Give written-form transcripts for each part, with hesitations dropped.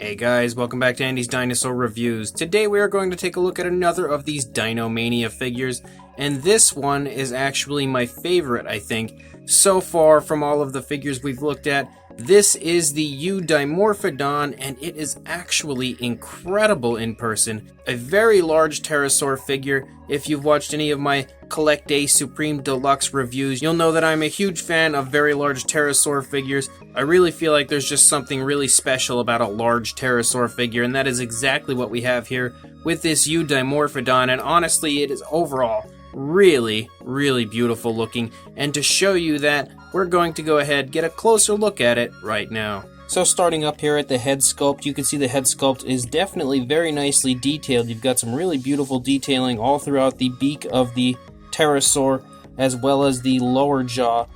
Hey guys, welcome back to Andy's Dinosaur Reviews. Today we are going to take a look at another of these Dinomania figures, and this one is actually my favorite, I think, so far from all of the figures we've looked at. This is the Eudimorphodon, and it is actually incredible in person. A very large pterosaur figure. If you've watched any of my Collect Day Supreme Deluxe reviews, you'll know that I'm a huge fan of very large pterosaur figures. I really feel like there's just something really special about a large pterosaur figure, and that is exactly what we have here with this Eudimorphodon, and honestly, it is overall really beautiful looking. And to show you that, we're going to go ahead get a closer look at it right now. So starting up here at the head sculpt, you can see the head sculpt is definitely very nicely detailed. You've got some really beautiful detailing all throughout the beak of the pterosaur, as well as the lower jaw.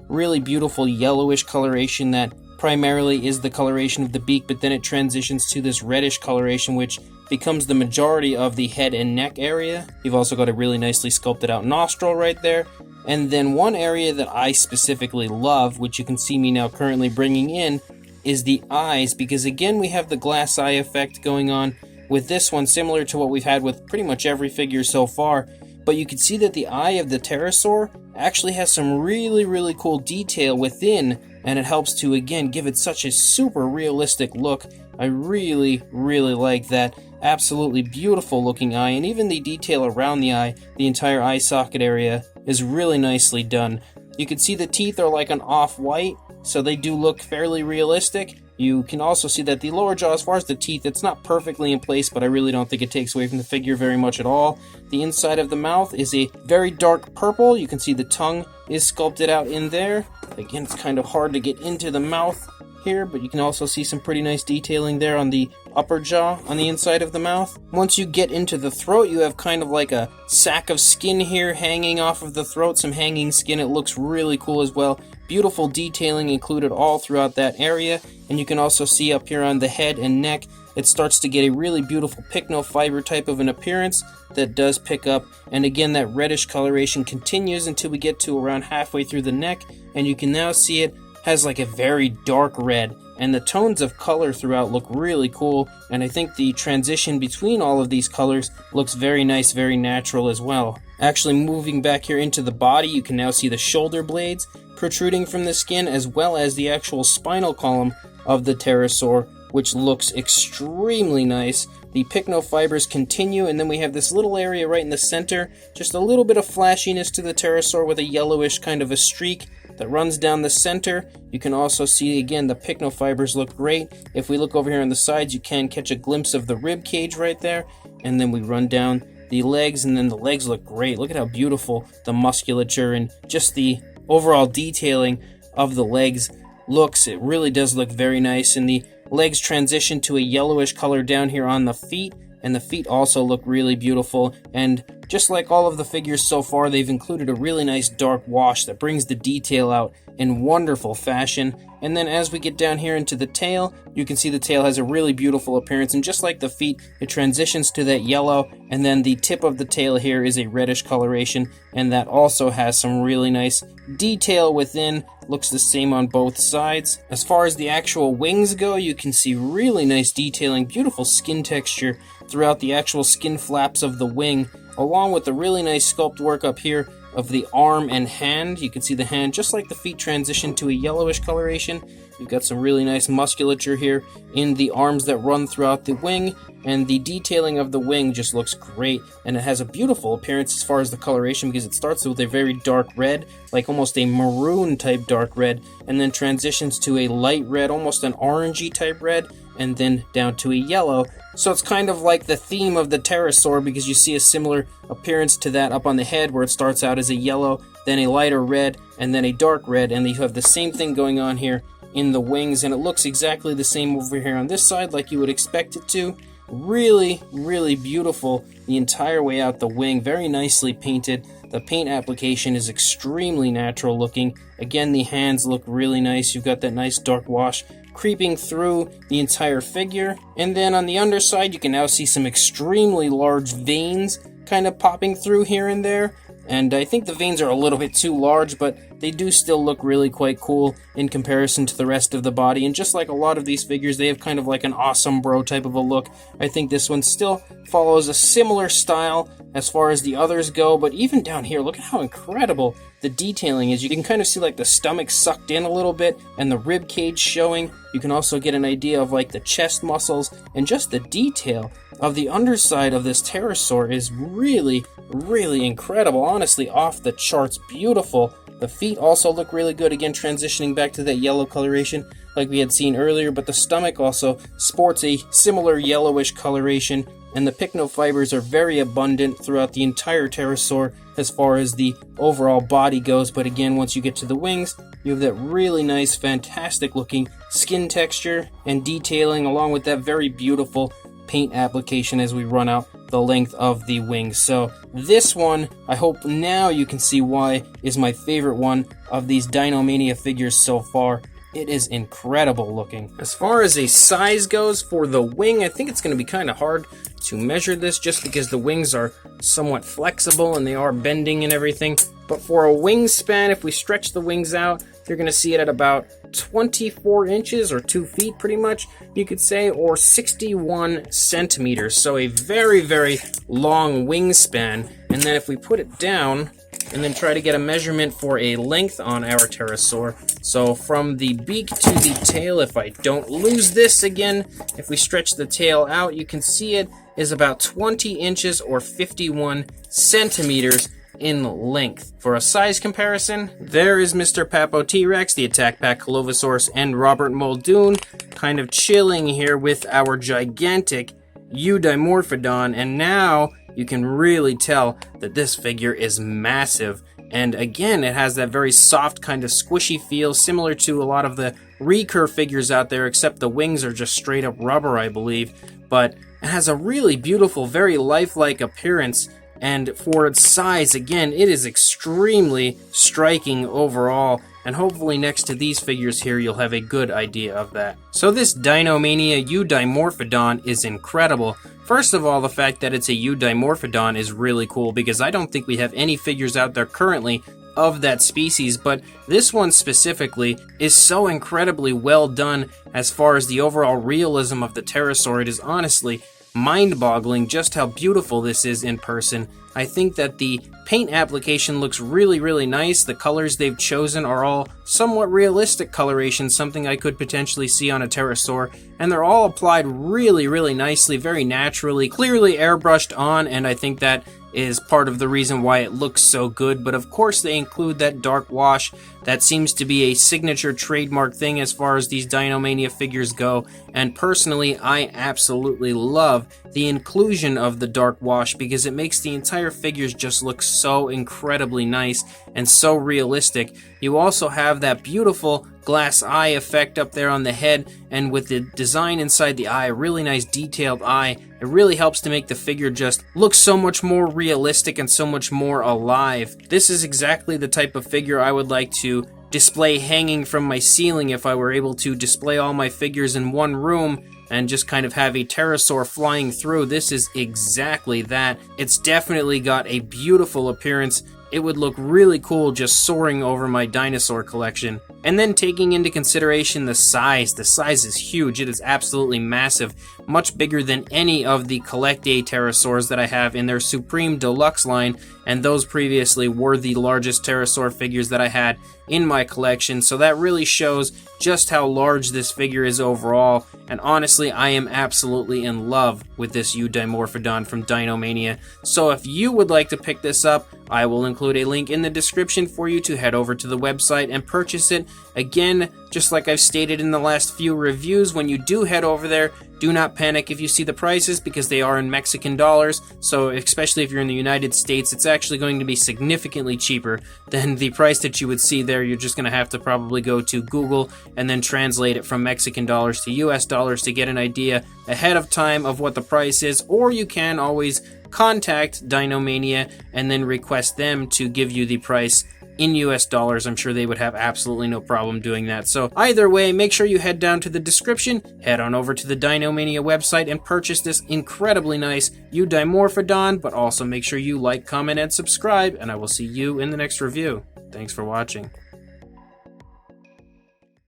Really beautiful yellowish coloration that primarily is the coloration of the beak, but then it transitions to this reddish coloration, which becomes the majority of the head and neck area. You've also got a really nicely sculpted out nostril right there. And then one area that I specifically love, which you can see me now currently bringing in, is the eyes, because again we have the glass eye effect going on with this one, similar to what we've had with pretty much every figure so far. But you can see that the eye of the pterosaur actually has some really cool detail within, and it helps to again give it such a super realistic look. I really like that. Absolutely beautiful looking eye, and even the detail around the eye, the entire eye socket area, is really nicely done. You can see the teeth are like an off-white, so they do look fairly realistic. You can also see that the lower jaw, as far as the teeth, it's not perfectly in place, but I really don't think it takes away from the figure very much at all. The inside of the mouth is a very dark purple. You can see the tongue is sculpted out in there. Again, it's kind of hard to get into the mouth here, but you can also see some pretty nice detailing there on the upper jaw on the inside of the mouth. Once you get into the throat, you have kind of like a sack of skin here hanging off of the throat, some hanging skin. It looks really cool as well. Beautiful detailing included all throughout that area, and you can also see up here on the head and neck, it starts to get a really beautiful pycnofiber type of an appearance that does pick up, and again that reddish coloration continues until we get to around halfway through the neck, and you can now see it has like a very dark red, and the tones of color throughout look really cool, and I think the transition between all of these colors looks very nice, very natural as well. Actually, moving back here into the body, you can now see the shoulder blades protruding from the skin, as well as the actual spinal column of the pterosaur, which looks extremely nice. The pycnofibers continue, and then we have this little area right in the center, just a little bit of flashiness to the pterosaur with a yellowish kind of a streak that runs down the center. You can also see again the pycnofibers look great. If we look over here on the sides, you can catch a glimpse of the rib cage right there, and then we run down the legs, and then the legs look great. Look at how beautiful the musculature and just the overall detailing of the legs looks. It really does look very nice, and the legs transition to a yellowish color down here on the feet, and the feet also look really beautiful. And just like all of the figures so far, they've included a really nice dark wash that brings the detail out in wonderful fashion. And then as we get down here into the tail, you can see the tail has a really beautiful appearance, and just like the feet, it transitions to that yellow, and then the tip of the tail here is a reddish coloration, and that also has some really nice detail within. Looks the same on both sides. As far as the actual wings go, you can see really nice detailing, beautiful skin texture throughout the actual skin flaps of the wing, along with the really nice sculpt work up here of the arm and hand. You can see the hand, just like the feet, transition to a yellowish coloration. You've got some really nice musculature here in the arms that run throughout the wing, and the detailing of the wing just looks great, and it has a beautiful appearance as far as the coloration, because it starts with a very dark red, like almost a maroon type dark red, and then transitions to a light red, almost an orangey type red, and then down to a yellow. So it's kind of like the theme of the pterosaur, because you see a similar appearance to that up on the head, where it starts out as a yellow, then a lighter red, and then a dark red, and you have the same thing going on here in the wings, and it looks exactly the same over here on this side, like you would expect it to. Really beautiful the entire way out the wing, very nicely painted. The paint application is extremely natural looking. Again, the hands look really nice. You've got that nice dark wash creeping through the entire figure. And then on the underside, you can now see some extremely large veins kind of popping through here and there. And I think the veins are a little bit too large, but they do still look really quite cool in comparison to the rest of the body. And just like a lot of these figures, they have kind of like an awesome bro type of a look. I think this one still follows a similar style as far as the others go, but even down here, look at how incredible the detailing is. You can kind of see like the stomach sucked in a little bit and the rib cage showing. You can also get an idea of like the chest muscles, and just the detail of the underside of this pterosaur is really, really incredible. Honestly, off the charts beautiful. The feet also look really good, again transitioning back to that yellow coloration like we had seen earlier, but the stomach also sports a similar yellowish coloration, and the pycnofibers are very abundant throughout the entire pterosaur as far as the overall body goes. But again, once you get to the wings, you have that really nice, fantastic looking skin texture and detailing, along with that very beautiful paint application as we run out the length of the wings. So this one, I hope now you can see why, is my favorite one of these Dinomania figures so far. It is incredible looking. As far as a size goes for the wing, I think it's going to be kind of hard to measure this just because the wings are somewhat flexible and they are bending and everything. But for a wingspan, if we stretch the wings out, you're going to see it at about 24 inches or 2 feet pretty much, you could say, or 61 centimeters. So a very, very long wingspan. And then if we put it down and then try to get a measurement for a length on our pterosaur, so from the beak to the tail, if I don't lose this again, if we stretch the tail out, you can see it is about 20 inches or 51 centimeters in length. For a size comparison, there is Mr. Papo T-Rex, the Attack Pack Colovosaurus, and Robert Muldoon kind of chilling here with our gigantic Eudimorphodon, and now you can really tell that this figure is massive. And again, it has that very soft kind of squishy feel, similar to a lot of the recurve figures out there, except the wings are just straight up rubber, I believe. But it has a really beautiful, very lifelike appearance. And for its size, again, it is extremely striking overall. And hopefully next to these figures here, you'll have a good idea of that. So this Dinomania Eudimorphodon is incredible. First of all, the fact that it's a Eudimorphodon is really cool, because I don't think we have any figures out there currently of that species, but this one specifically is so incredibly well done as far as the overall realism of the pterosaur. It is honestly mind-boggling just how beautiful this is in person. I think that the paint application looks really, really nice. The colors they've chosen are all somewhat realistic coloration, something I could potentially see on a pterosaur, and they're all applied really, really nicely, very naturally, clearly airbrushed on, and I think that is part of the reason why it looks so good. But of course they include that dark wash. That seems to be a signature trademark thing as far as these Dinomania figures go, and personally I absolutely love the inclusion of the dark wash, because it makes the entire figures just look so incredibly nice and so realistic. You also have that beautiful glass eye effect up there on the head, and with the design inside the eye, a really nice detailed eye. It really helps to make the figure just look so much more realistic and so much more alive. This is exactly the type of figure I would like to display hanging from my ceiling if I were able to display all my figures in one room and just kind of have a pterosaur flying through. This is exactly that. It's definitely got a beautiful appearance. It would look really cool just soaring over my dinosaur collection. And then taking into consideration the size is huge. It is absolutely massive, much bigger than any of the Collect A pterosaurs that I have in their Supreme Deluxe line, and those previously were the largest pterosaur figures that I had in my collection. So that really shows just how large this figure is overall, and honestly I am absolutely in love with this Eudimorphodon from Dinomania. So if you would like to pick this up, I will include a link in the description for you to head over to the website and purchase it. Again, just like I've stated in the last few reviews, when you do head over there, do not panic if you see the prices, because they are in Mexican dollars. So especially if you're in the United States, it's actually going to be significantly cheaper than the price that you would see there. You're just going to have to probably go to Google and then translate it from Mexican dollars to US dollars to get an idea ahead of time of what the price is, or you can always contact Dinomania and then request them to give you the price in US dollars. I'm sure they would have absolutely no problem doing that. So either way, make sure you head down to the description, head on over to the Dinomania website and purchase this incredibly nice Eudimorphodon, but also make sure you like, comment, and subscribe, and I will see you in the next review. Thanks for watching.